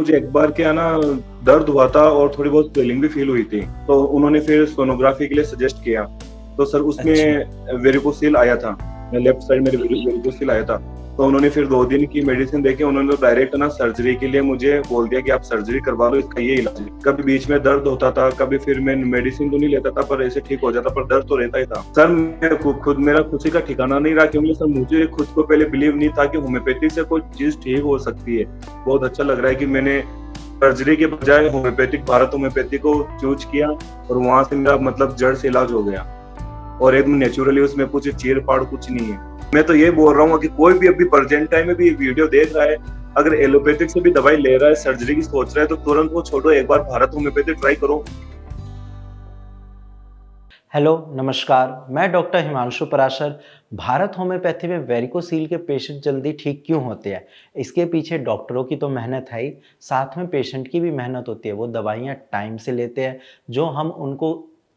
मुझे एक बार क्या ना दर्द हुआ था और थोड़ी बहुत स्वेलिंग भी फ़ील हुई थी। तो उन्होंने फिर सोनोग्राफ़ी के लिए सजेस्ट किया। तो सर अच्छा, उसमें वेरिकोसिल आया था। लेफ्ट साइड में वेरिकोसिल आया था। तो उन्होंने फिर 2 दिन की मेडिसिन देके उन्होंने तो डायरेक्ट ना सर्जरी के लिए मुझे बोल दिया कि आप सर्जरी करवा लो, इसका ये इलाज है। कभी बीच में दर्द होता था, कभी फिर मैं मेडिसिन तो नहीं लेता था पर ऐसे ठीक हो जाता, पर दर्द तो रहता ही था। सर मैं खुद मेरा खुशी का ठिकाना नहीं रहा, क्योंकि सर मुझे खुद को पहले बिलीव नहीं था कि होम्योपैथी से कोई चीज़ ठीक हो सकती है। बहुत अच्छा लग रहा है कि मैंने सर्जरी के बजाय भारत होम्योपैथी को चूज़ किया और वहाँ से मेरा मतलब जड़ से इलाज हो गया और एकदम नेचुरली, उसमें कुछ चीर-फाड़ कुछ नहीं है। मैं तो ये बोल रहा हूँ कि कोई भी अभी प्रेज़ेंट टाइम में भी ये वीडियो देख रहा है, अगर एलोपैथिक से भी दवाई ले रहा है, सर्जरी की सोच रहा है, तो तुरंत वो छोड़ो, एक बार भारत होम्योपैथी ट्राई करो। हेलो, नमस्कार। मैं डॉक्टर हिमांशु पराशर। भारत होम्योपैथी में वेरिकोसील के पेशेंट जल्दी ठीक क्यों होते हैं? इसके पीछे डॉक्टरों की तो मेहनत है ही, साथ में पेशेंट की भी मेहनत होती है। वो दवाइयाँ टाइम से लेते हैं, जो हम उनको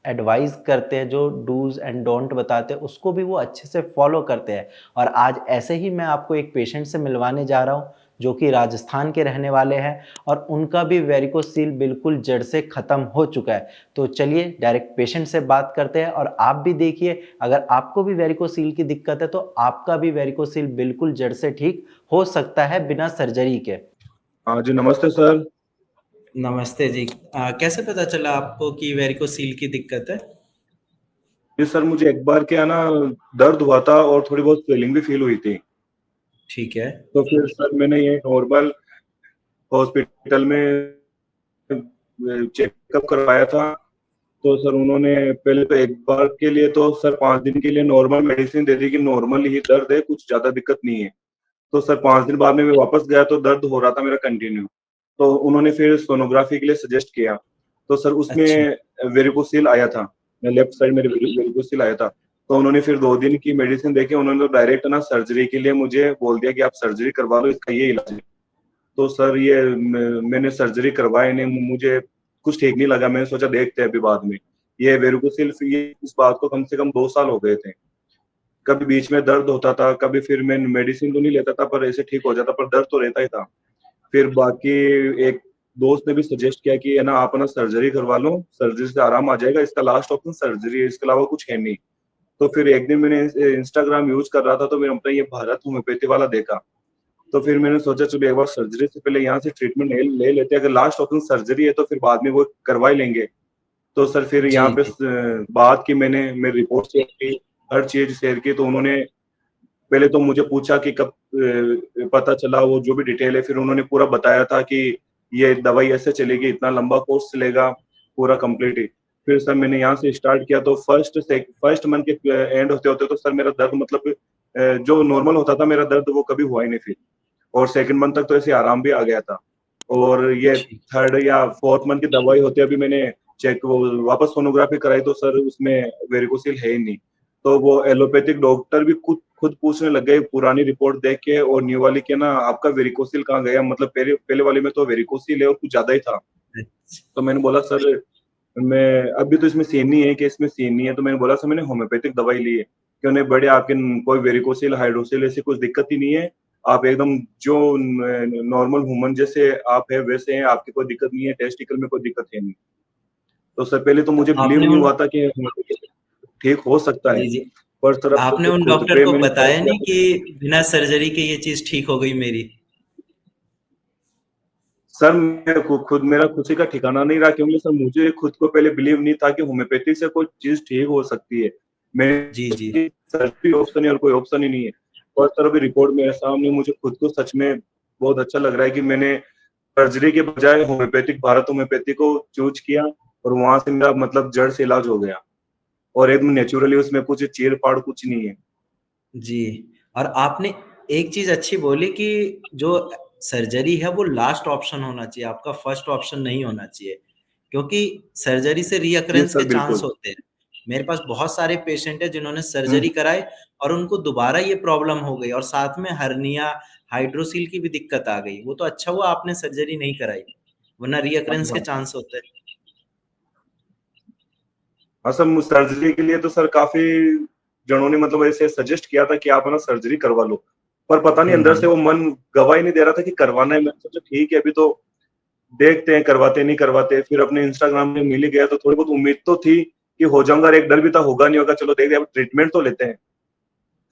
एडवाइस करते हैं, जो डूज़ एंड डोंट बताते हैं, उसको भी वो अच्छे से फॉलो करते हैं। और आज ऐसे ही मैं आपको एक पेशेंट से मिलवाने जा रहा हूँ, जो कि राजस्थान के रहने वाले हैं और उनका भी वेरिकोसील बिल्कुल जड़ से ख़त्म हो चुका है। तो चलिए डायरेक्ट पेशेंट से बात करते हैं और आप भी देखिए, अगर आपको भी वेरिकोसील की दिक्कत है तो आपका भी वेरिकोसील बिल्कुल जड़ से ठीक हो सकता है बिना सर्जरी के। हाँ जी, नमस्ते सर। नमस्ते जी। कैसे पता चला आपको कि वेरिकोसील की दिक्कत है? जी सर, मुझे एक बार क्या ना दर्द हुआ था और थोड़ी बहुत स्वेलिंग भी फ़ील हुई थी। ठीक है। तो फिर सर मैंने ये नॉर्मल हॉस्पिटल में चेकअप करवाया था। तो सर उन्होंने पहले तो एक बार के लिए तो सर 5 दिन के लिए नॉर्मल मेडिसिन दे दी कि नॉर्मल ही दर्द है, कुछ ज़्यादा दिक्कत नहीं है। तो सर 5 दिन बाद में मैं वापस गया तो दर्द हो रहा था मेरा कंटिन्यू। तो उन्होंने फिर सोनोग्राफ़ी के लिए सजेस्ट किया। तो सर अच्छा, उसमें वेरिकोसिल आया था। लेफ्ट साइड में वेरिकोसिल आया था। तो उन्होंने फिर 2 दिन की मेडिसिन देके उन्होंने तो डायरेक्ट ना सर्जरी के लिए मुझे बोल दिया कि आप सर्जरी करवा लो, इसका ये इलाज है। तो सर ये मैंने सर्जरी करवाई नहीं, मुझे कुछ ठीक नहीं लगा, मैंने सोचा देखते हैं अभी बाद में। ये वेरिकोसिल ये इस बात को कम से कम 2 साल हो गए थे। कभी बीच में दर्द होता था, कभी फिर मैं मेडिसिन तो नहीं लेता था पर ऐसे ठीक हो जाता, पर दर्द तो रहता ही था। फिर बाकी एक दोस्त ने भी सजेस्ट किया कि है ना आप ना सर्जरी करवा लो, सर्जरी से आराम आ जाएगा, इसका लास्ट ऑप्शन सर्जरी है, इसके अलावा कुछ है नहीं। तो फिर एक दिन मैंने इंस्टाग्राम यूज़ कर रहा था तो मैंने अपना ये भारत होम्योपैथी वाला देखा। तो फिर मैंने सोचा चलो एक बार सर्जरी से पहले यहाँ से ट्रीटमेंट ले ले लेते हैं, अगर लास्ट ऑप्शन सर्जरी है तो फिर बाद में वो करवा ही लेंगे। तो सर फिर जी, यहाँ पे जी। बात की मैंने, मेरी रिपोर्ट शेयर की, हर चीज़ शेयर की, तो उन्होंने पहले तो मुझे पूछा कि कब पता चला, वो जो भी डिटेल है, फिर उन्होंने पूरा बताया था कि ये दवाई ऐसे चलेगी, इतना लंबा कोर्स चलेगा, पूरा कंप्लीट ही। फिर सर मैंने यहाँ से स्टार्ट किया तो फर्स्ट मंथ के एंड होते-होते तो सर मेरा दर्द मतलब जो नॉर्मल होता था मेरा दर्द वो कभी हुआ ही नहीं फिर। और सेकंड मंथ तक तो ऐसे आराम भी आ गया था। और ये ठीक। थर्ड या फोर्थ मंथ की दवाई होती है, अभी मैंने चेक वो वापस सोनोग्राफी कराई तो सर उसमें वेरिकोसिल है ही नहीं। तो वो एलोपैथिक डॉक्टर भी खुद खुद पूछने लग गए पुरानी रिपोर्ट देख के और न्यू वाली के ना, आपका वेरिकोसिल कहाँ गया? मतलब पहले पहले वाले में तो वेरिकोसिल है और कुछ ज़्यादा ही था। अच्छा, तो मैंने बोला सर मैं अभी तो इसमें सीन नहीं है कि इसमें सीन नहीं है, तो मैंने बोला सर मैंने होम्योपैथिक दवाई ली है। कि उन्हें बड़े आपके कोई वेरिकोसिल, हाइड्रोसिल ऐसी कुछ दिक्कत ही नहीं है। आप एकदम जो नॉर्मल ह्यूमन जैसे आप है वैसे हैं, आपकी कोई दिक्कत नहीं है, टेस्टिकल में कोई दिक्कत है नहीं। तो सर पहले तो तो मुझे बिलीव आपने नहीं उन हुआ था कि होम्योपैथिक ठीक हो सकता है। जी, जी। पर सर अब आपने तो उन खुद डॉक्टर पे को मैंने ट्राई बताया किया नहीं तो कि बिना सर्जरी के ये चीज़ ठीक हो गई मेरी? सर मैं खुद मेरा खुशी का ठिकाना नहीं रहा, क्योंकि सर मुझे खुद को पहले बिलीव नहीं था कि होम्योपैथी से कोई चीज़ ठीक हो सकती है। जी, जी। मेरे सर्जरी ऑप्शन है और कोई ऑप्शन ही नहीं है। और सर अभी रिपोर्ट मेरे सामने, मुझे खुद को सच में बहुत अच्छा लग रहा है कि मैंने सर्जरी के बजाय भारत होम्योपैथी को चूज़ किया और वहाँ से मेरा मतलब जड़ से इलाज हो गया और एकदम नेचुरली, उसमें कुछ चीर-फाड़ कुछ नहीं है। जी, और आपने एक चीज़ अच्छी बोली कि जो सर्जरी है वो लास्ट ऑप्शन होना चाहिए, आपका फर्स्ट ऑप्शन नहीं होना चाहिए। क्योंकि सर्जरी से जी रीअकरेंस सर, के चांस बिल्कुल। होते हैं। मेरे पास बहुत सारे पेशेंट हैं जिन्होंने हुँ, सर्जरी कराई और उनको दोबारा ये प्रॉब्लम हो गई और साथ में हर्निया, हाइड्रोसील की भी दिक्कत आ गई। वो तो अच्छा हुआ आपने सर्जरी नहीं कराई, वरना हाँ, रीअकरेंस के हाँ। चांस होते हैं। हाँ सर, सर्जरी के लिए तो सर काफ़ी जनों ने मतलब ऐसे सजेस्ट किया था कि आप है ना सर्जरी करवा लो। पर पता नहीं हुँ, अंदर हुँ। से वो मन गवा ही नहीं दे रहा था कि करवाना है। मैंने सोचा ठीक है, अभी तो देखते हैं करवाते नहीं करवाते। फिर अपने इंस्टाग्राम में मिल ही गया तो थोड़ी बहुत उम्मीद तो थी कि हो जाऊंगा, और एक डर भी था होगा नहीं होगा, चलो देखते हैं, ट्रीटमेंट तो लेते हैं।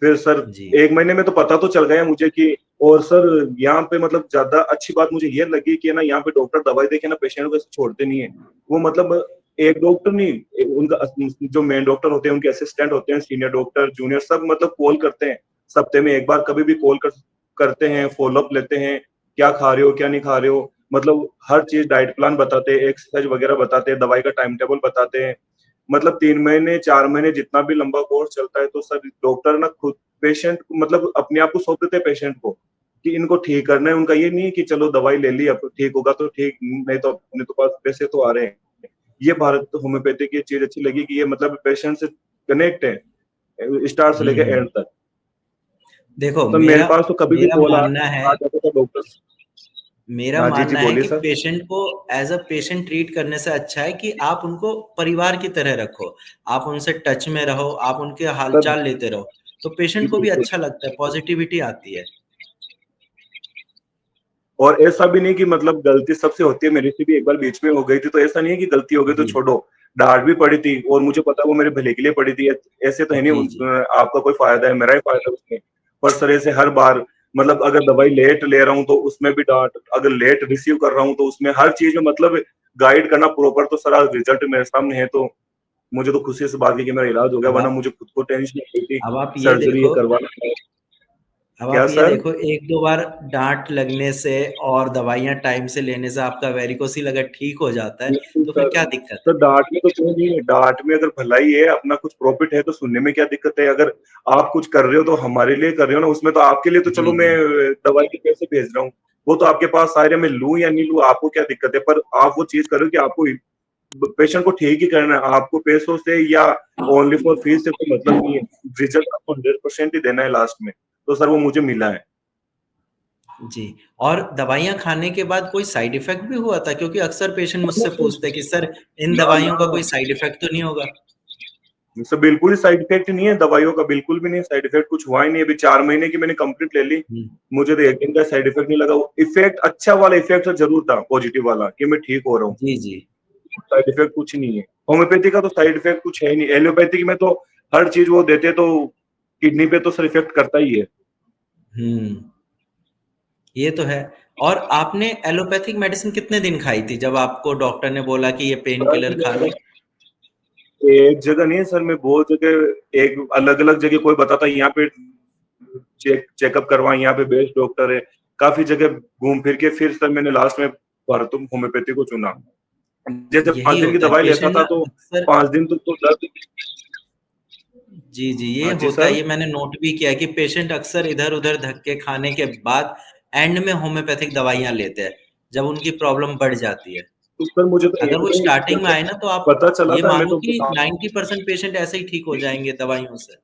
फिर सर जी। 1 महीने में तो पता तो चल गया मुझे कि, और सर यहाँ पे मतलब ज्यादा अच्छी बात मुझे ये लगी कि ना यहाँ पे डॉक्टर दवाई देके ना पेशेंट को ऐसे छोड़ते नहीं है। वो मतलब एक डॉक्टर नहीं, उनका जो मेन डॉक्टर होते हैं, उनके असिस्टेंट होते हैं, सीनियर डॉक्टर, जूनियर, सब मतलब कॉल करते हैं सप्ते में एक बार, कभी भी कॉल करते हैं, फॉलोअप लेते हैं, क्या खा रहे हो क्या नहीं खा रहे हो, मतलब हर चीज, डाइट प्लान बताते हैं, एक्सरसाइज वगैरह बताते हैं, दवाई का टाइम टेबल बताते हैं। मतलब 3 महीने 4 महीने जितना भी लंबा कोर्स चलता है, तो सर डॉक्टर ना खुद पेशेंट को मतलब अपने आप को सौंप देते हैं पेशेंट को कि इनको ठीक करना है। उनका ये नहीं है कि चलो दवाई ले ली, अब ठीक होगा तो ठीक, नहीं तो अपने तो पास पैसे तो आ रहे हैं। ये भारत होम्योपैथी की चीज अच्छी लगी कि ये मतलब पेशेंट से कनेक्ट है स्टार्ट से लेके हम्म। एंड तक। देखो, तो मेरे मेरा पास तो कभी भी मेरा कॉल आ मानना है आ जाता था डॉक्टर से। मेरा हाँ जी जी मानना है बोलिए कि सर। पेशेंट को एज अ पेशेंट ट्रीट करने से अच्छा है कि आप उनको परिवार की तरह रखो। आप उनसे टच में रहो, आप उनके सर हालचाल लेते रहो, तो पेशेंट को भी बिल्कुल। अच्छा लगता है, पॉजिटिविटी आती है। और ऐसा भी नहीं कि मतलब गलती सबसे होती है, मेरे से भी एक बार बीच में हो गई थी, तो ऐसा नहीं है कि गलती हो गई तो जी, छोड़ो। डांट भी पड़ी थी और मुझे पता है वो मेरे भले के लिए पड़ी थी। ऐसे तो है नहीं जी, जी। आपका कोई फायदा है, मेरा ही फायदा है उसमें। पर सर ऐसे हर बार मतलब अगर दवाई लेट ले रहा हूँ तो उसमें भी डांट, अगर लेट रिसीव कर रहा हूँ तो उसमें हर चीज में मतलब गाइड करना प्रॉपर। तो सर आज रिजल्ट मेरे सामने है, तो मुझे तो खुशी से बात की कि मेरा इलाज हो गया, अब वरना आप मुझे खुद को टेंशन होती थी, अब आप ये सर्जरी ये देखो करवाना है। अब क्या आप ये सर? देखो, 1-2 बार डाँट लगने से और दवाइयाँ टाइम से लेने से आपका वेरिकोसिल अगर ठीक हो जाता है, बिल्कुल तो फिर सर। क्या दिक्कत है? सर डाँट में तो क्यों नहीं है, डाँट में अगर भलाई है, अपना कुछ प्रॉफ़िट है तो सुनने में क्या दिक्कत है? अगर आप कुछ कर रहे हो तो हमारे लिए कर रहे हो ना, उसमें तो आपके लिए तो चलो जी, मैं जी। दवाई के पैसे भेज रहा हूँ। वो तो आपके पास आ रहे हैं, मैं लूँ या नहीं लूँ आपको क्या दिक्कत है? पर आप वो चीज़ कर रहे हो कि आपको पेशेंट को ठीक ही करना है, आपको पैसों से या ओनली फॉर फीस से कोई मतलब नहीं है। रिज़ल्ट आपको 100% ही देना है लास्ट में। तो सर वो मुझे मिला है। जी। और दवाइयाँ खाने के बाद कोई साइड इफ़ेक्ट भी हुआ था? क्योंकि अक्सर पेशेंट मुझसे पूछते हैं कि सर, इन ना, दवाइयों का ना। कोई साइड इफ़ेक्ट तो नहीं होगा? सर बिल्कुल ही साइड इफेक्ट नहीं है दवाइयों का, बिल्कुल भी नहीं साइड इफेक्ट, कुछ हुआ ही नहीं। अभी 4 महीने की मैंने कंप्लीट ले ली, हुँ। मुझे तो एक दिन का साइड इफेक्ट नहीं लगा। वो इफेक्ट अच्छा वाला इफेक्ट जरूर था, पॉजिटिव वाला, कि मैं ठीक हो रहा हूँ। जी, जी। साइड इफेक्ट कुछ नहीं है। होम्योपैथी का तो साइड इफेक्ट कुछ है ही नहीं। एलोपैथी में तो हर चीज वो देते तो किडनी पे तो सर इफेक्ट करता ही है। हुँ, ये तो है। और आपने एलोपैथिक मेडिसिन कितने दिन खाई थी, जब आपको डॉक्टर ने बोला कि ये पेन किलर खा लो? एक जगह नहीं है सर, मैं बहुत जगह, एक अलग अलग जगह कोई बताता है यहाँ पे चेकअप करवाएं, यहाँ पे बेस्ट डॉक्टर है, काफी जगह घूम फिर के फिर सर मैंने लास्ट में भारत होम्योपैथी को चुना। जैसे यही 5 दिन की होता है, दवाई लेता पेशेंट था ना तो अक्सर 5 दिन तो दर्द। जी, जी, ये हाँ जी होता है, सर। ये मैंने नोट भी किया है कि पेशेंट अक्सर इधर-उधर धक्के खाने के बाद एंड में होम्योपैथिक दवाइयाँ लेते हैं, जब उनकी प्रॉब्लम बढ़ जाती है। तो सर मुझे तो अगर एक वो दिन स्टार्टिंग में जब आए ना, तो आप पता चला ये था मैं मानो तो कि 90% पेशेंट ऐसे ही ठीक हो जाएँगे दवाइयों से।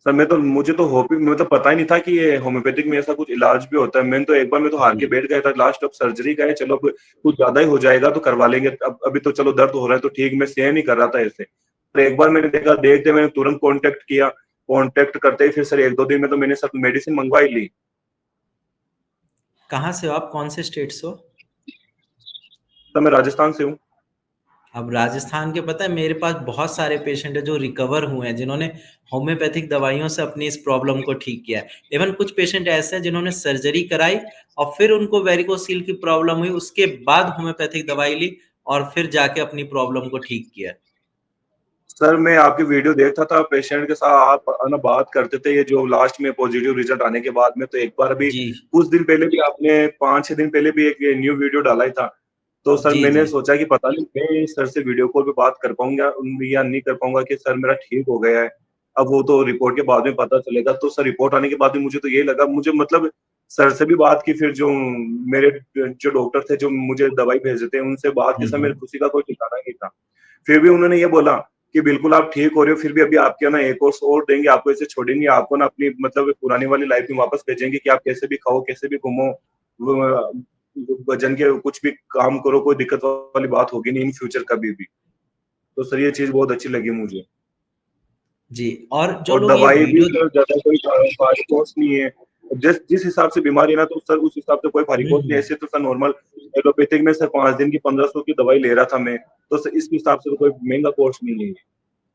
सर मैं तो मुझे तो होप ही मतलब पता ही नहीं था कि ये होम्योपैथिक में ऐसा कुछ इलाज भी होता है। मैंने तो एक बार मैं तो हार के जी, बैठ गया था लास्ट, अब सर्जरी का है, चलो अब कुछ ज्यादा ही हो जाएगा तो करवा लेंगे, अब अभी तो चलो दर्द हो रहा है तो ठीक, मैं सहन नहीं कर रहा था ऐसे। पर एक बार मैंने देखा, देखते मैंने तुरंत कांटेक्ट किया, कांटेक्ट करते ही फिर सर 1-2 दिन में तो मैंने सब मेडिसिन मंगवा ही ली। कहाँ से हो आप? कौन से स्टेट से हो? सर मैं राजस्थान से हूँ। अब राजस्थान के, पता है, मेरे पास बहुत सारे पेशेंट हैं जो रिकवर हुए हैं, जिन्होंने होम्योपैथिक दवाइयों से अपनी इस प्रॉब्लम को ठीक किया है। इवन कुछ पेशेंट ऐसे हैं जिन्होंने सर्जरी कराई और फिर उनको वेरिकोसील की प्रॉब्लम हुई, उसके बाद होम्योपैथिक दवाई ली और फिर जाके अपनी प्रॉब्लम को ठीक किया। सर मैं आपकी वीडियो देखता था, पेशेंट के साथ आप है ना बात करते थे, ये जो लास्ट में पॉजिटिव रिजल्ट आने के बाद में, तो एक बार अभी जी, कुछ दिन पहले भी आपने 5-6 दिन पहले भी एक न्यू वीडियो डाला ही था। तो सर जी, मैंने जी। सोचा कि पता नहीं मैं सर से वीडियो कॉल पे बात कर पाऊंगा या नहीं कर पाऊंगा कि सर मेरा ठीक हो गया है। अब वो तो रिपोर्ट के बाद में पता चलेगा। तो सर रिपोर्ट आने के बाद में मुझे तो ये लगा, मुझे मतलब सर से भी बात की, फिर जो मेरे जो डॉक्टर थे जो मुझे दवाई भेजे थे उनसे बात की, हुँ, सर मेरी हुँ। खुशी का कोई ठिकाना नहीं था। फिर भी उन्होंने ये बोला कि बिल्कुल आप ठीक हो रहे हो, फिर भी अभी आपके ना एक कोर्स और देंगे, आपको ऐसे छोड़ेंगे, आपको ना अपनी मतलब पुरानी वाली लाइफ में वापस भेजेंगे कि आप कैसे भी खाओ, कैसे भी घूमो, वजन के कुछ भी काम करो, कोई दिक्कत वाली बात होगी नहीं इन फ्यूचर कभी भी। तो सर ये चीज बहुत अच्छी लगी मुझे। जी, और जो और लोग ये दवाई भी वीडियो सर ज्यादा कोई फास्ट कोर्स नहीं है। जिस जिस हिसाब से बीमारी है ना, तो सर उस हिसाब से कोई भारी कोर्स नहीं। ऐसे तो सर नॉर्मल एलोपैथिक में सर 5 दिन की 1500 की दवाई ले रहा था मैं, तो सर इस हिसाब से तो कोई महंगा कोर्स नहीं है ये।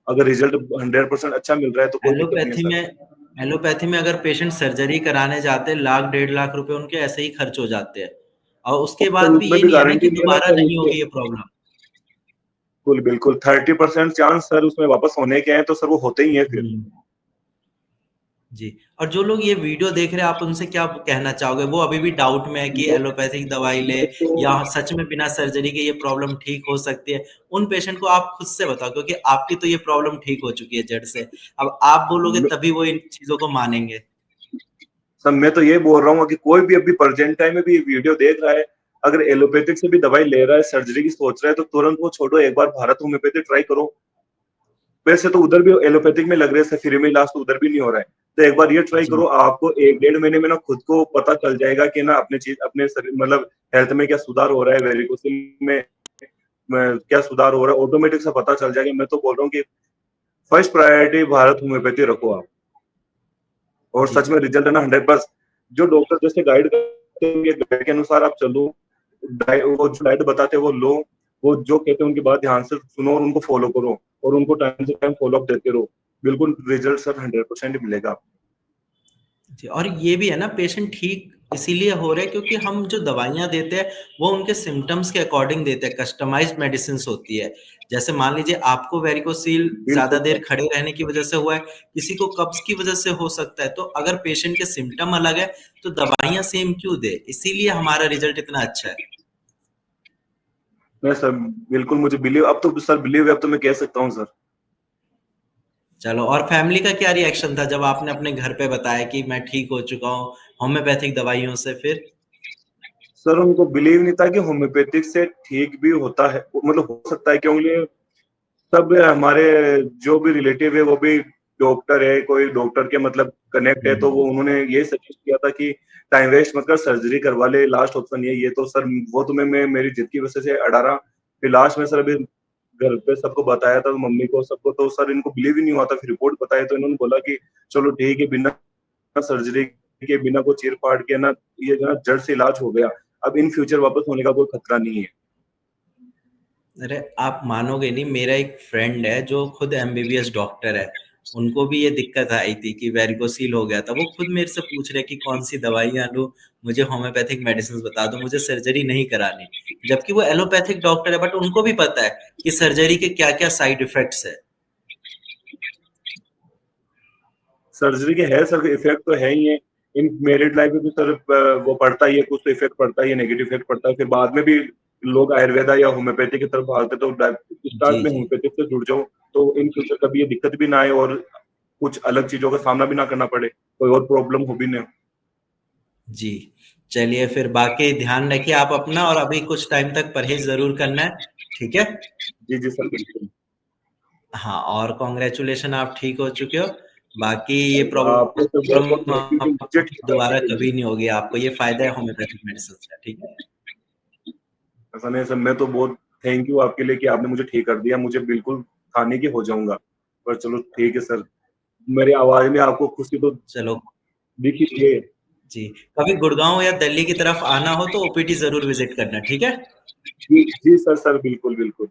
अगर रिजल्ट 100% अच्छा मिल रहा है तो कोई दिक्कत नहीं है एलोपैथी सर। में एलोपैथी में अगर पेशेंट सर्जरी कराने जाते हैं, लाख 1.5 लाख रुपए उनके ऐसे ही खर्च हो जाते हैं, और और उसके सर बाद भी उसमें ये भी नहीं है ना गारंटी कि नहीं है ना दोबारा सर नहीं उसके। होगी ये प्रॉब्लम। बिल्कुल बिल्कुल 30% चांस सर उसमें वापस होने के हैं, तो सर वो होते ही हैं फिर। हम्म। जी। और जो लोग ये वीडियो देख रहे हैं, आप उनसे क्या कहना चाहोगे? वो अभी भी डाउट में है कि मैं एलोपैथिक दवाई ले मैं तो या सच में बिना सर्जरी के ये प्रॉब्लम ठीक हो सकती है। उन पेशेंट को आप खुद से बताओ, क्योंकि आपकी तो ये प्रॉब्लम ठीक हो चुकी है जड़ से। अब आप बोलोगे तभी वो इन चीजों को मानेंगे। सर मैं तो ये बोल रहा हूँ कि कोई भी अभी प्रेजेंट टाइम में भी वीडियो देख रहा है, अगर एलोपैथिक से भी दवाई ले रहा है, सर्जरी की सोच रहा है, तो तुरंत वो छोड़ो, एक बार भारत होम्योपैथी ट्राई करो। वैसे तो उधर भी एलोपैथिक में लग रहे हैं, फ्री में इलाज तो उधर भी नहीं हो रहा है। तो एक बार ये ट्राई जी। करो, आपको 1 डेढ़ महीने में ना खुद को पता चल जाएगा कि ना अपने चीज अपने शरीर मतलब हेल्थ में क्या सुधार हो रहा है, वेरिकोसिल में क्या सुधार हो रहा है, ऑटोमेटिक से पता चल जाएगा। मैं तो बोल रहा हूँ कि फर्स्ट प्रायोरिटी भारत होम्योपैथी रखो आप, और जी। सच में रिजल्ट है ना 100%। जो डॉक्टर जैसे गाइड करते हैं गाइड के अनुसार आप चलो, वो जो डाइट बताते हैं वो लो, वो जो कहते हैं उनकी बात ध्यान से सुनो और उनको फॉलो करो, और उनको टाइम से टाइम फॉलो अप देते रहो। बिल्कुल रिजल्ट सर 100% मिलेगा आपको। जी, और ये भी है ना, पेशेंट ठीक इसीलिए हो रहे हैं क्योंकि हम जो दवाइयाँ देते हैं वो उनके सिम्पटम्स के अकॉर्डिंग देते हैं, कस्टमाइज्ड मेडिसिन्स होती है। जैसे मान लीजिए आपको वेरिकोसील ज़्यादा बिल्कुल देर सर। खड़े रहने की वज़ह से हुआ है, किसी को कब्ज़ की वज़ह से हो सकता है, तो अगर पेशेंट के सिम्पटम अलग है, तो दवाइयाँ सेम क्यों दें? इसीलिए हमारा रिज़ल्ट इतना अच्छा है। मैं सर बिल्कुल मुझे बिलीव अब तो सर बिलीव है, अब तो मैं कह सकता हूँ सर। चलो, और फैमिली का क्या रिएक्शन था जब आपने अपने घर पे बताया कि मैं ठीक हो चुका हूँ होम्योपैथिक दवाइयों से फिर? सर उनको बिलीव नहीं था कि होम्योपैथिक से ठीक भी होता है, मतलब हो सकता है, क्योंकि सब हमारे जो भी रिलेटिव है वो भी डॉक्टर है, कोई डॉक्टर के मतलब कनेक्ट है, तो वो हुँ। उन्होंने ये सजेस्ट किया था कि टाइम वेस्ट मत कर, सर्जरी करवा ले, लास्ट ऑप्शन ये तो सर वो तुम्हें मैं मेरी जिद की वजह से अड़ा रहा। फिर लास्ट में सर अभी घर पे सबको बताया था, मम्मी को सबको, तो सर इनको बिलीव ही नहीं हुआ था। फिर रिपोर्ट बताया तो इन्होंने बोला कि चलो ठीक है, बिना सर्जरी के बिना कोई चीर फाड़ के ना ये जो है जड़ से इलाज हो गया, अब इन फ्यूचर वापस होने का कोई खतरा नहीं है। अरे आप मानोगे नहीं, मेरा एक फ्रेंड है जो खुद एमबीबीएस डॉक्टर है। उनको भी ये दिक्कत आई थी कि वेरिकोसील हो गया था। वो खुद मेरे से पूछ रहे कि कौन सी दवाइयाँ लूँ, मुझे होम्योपैथिक मेडिसिन बता दो, मुझे सर्जरी नहीं करानी। जबकि वो एलोपैथिक डॉक्टर है, बट उनको भी पता है कि सर्जरी के क्या-क्या साइड इफेक्ट्स है। सर्जरी के है सर, इफेक्ट तो है ही है। इन मैरिड लाइफ में भी सर वो पड़ता ही है, कुछ तो इफेक्ट पड़ता ही है, नेगेटिव इफेक्ट पड़ता है। फिर बाद में भी लोग आयुर्वेदा या होम्योपैथी की तरफ भागते, तो स्टार्ट जी, में जी। होम्योपैथिक से जुड़ जाओ, तो इन फ्यूचर कभी ये दिक्कत भी ना आए और कुछ अलग चीजों का सामना भी ना करना पड़े, कोई और प्रॉब्लम हो भी ना। जी। चलिए फिर बाकी ध्यान रखिए आप अपना, और अभी कुछ टाइम तक परहेज़ ज़रूर करना है, ठीक है? जी जी सर बिल्कुल। हाँ, और कांग्रेचुलेशन आप ठीक हो चुके हो। बाकी ये आपको तो बहुत बहुत थैंक यू कि मुझे प्रॉब्लम ठीक कर दोबारा पाए जी। कभी नहीं होगी आपको, ये फ़ायदा है होम्योपैथिक मेडिसिन का, ठीक है? ऐसा नहीं सर, मैं तो बहुत थैंक यू आपके लिए कि आपने मुझे ठीक कर दिया, मुझे बिल्कुल खाने की हो जाऊंगा। पर चलो ठीक है सर, मेरी आवाज में आपको खुशी तो चलो। दिख ही रही है। जी, कभी गुड़गाँव या दिल्ली की तरफ आना हो तो ओपीडी ज़रूर विज़िट करना, ठीक है? जी जी सर, सर बिल्कुल बिल्कुल।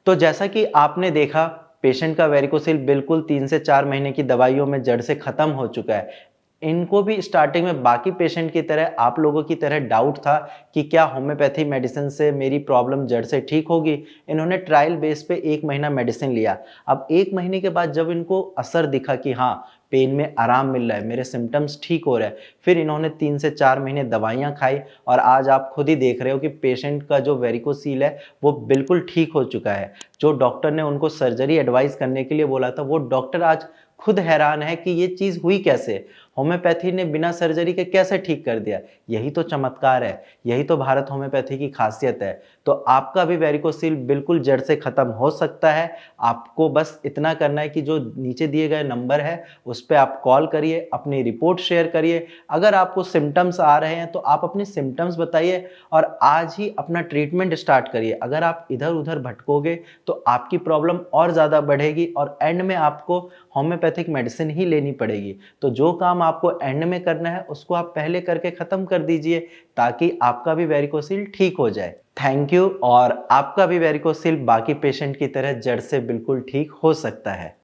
तो जैसा कि आपने देखा, पेशेंट का वेरिकोसिल बिल्कुल 3 से 4 महीने की दवाइयों में जड़ से खत्म हो चुका है। इनको भी स्टार्टिंग में बाकी पेशेंट की तरह, आप लोगों की तरह डाउट था कि क्या होम्योपैथी मेडिसिन से मेरी प्रॉब्लम जड़ से ठीक होगी? इन्होंने ट्रायल बेस पे 1 महीना मेडिसिन लिया। अब 1 महीने के बाद जब इनको असर दिखा कि हाँ, पेन में आराम मिल रहा है, मेरे सिम्पटम्स ठीक हो रहे हैं, फिर इन्होंने 3 से 4 महीने दवाइयाँ खाई, और आज आप खुद ही देख रहे हो कि पेशेंट का जो वेरिकोसील है, वो बिल्कुल ठीक हो चुका है। जो डॉक्टर ने उनको सर्जरी एडवाइस करने के लिए बोला था, वो डॉक्टर आज खुद हैरान है कि ये चीज़ हुई कैसे? होम्योपैथी ने बिना सर्जरी के कैसे ठीक कर दिया? यही तो चमत्कार है, यही तो भारत होम्योपैथी की खासियत है। तो आपका भी वेरिकोसील बिल्कुल जड़ से खत्म हो सकता है। आपको बस इतना करना है कि जो नीचे दिए गए नंबर है, उस पे आप कॉल करिए, अपनी रिपोर्ट शेयर करिए। अगर आपको सिम्पटम्स आ रहे हैं, तो आप अपने सिम्पटम्स बताइए और आज ही अपना ट्रीटमेंट स्टार्ट करिए। अगर आप इधर-उधर भटकोगे, तो आपकी प्रॉब्लम और ज़्यादा बढ़ेगी और एंड में आपको होम्योपैथिक मेडिसिन ही लेनी पड़ेगी। तो जो काम आपको एंड में करना है उसको आप पहले करके ख़त्म कर दीजिए ताकि आपका भी वेरिकोसिल ठीक हो जाए। Thank you. और आपका भी वेरिकोसिल बाकी पेशेंट की तरह जड़ से बिल्कुल ठीक हो सकता है।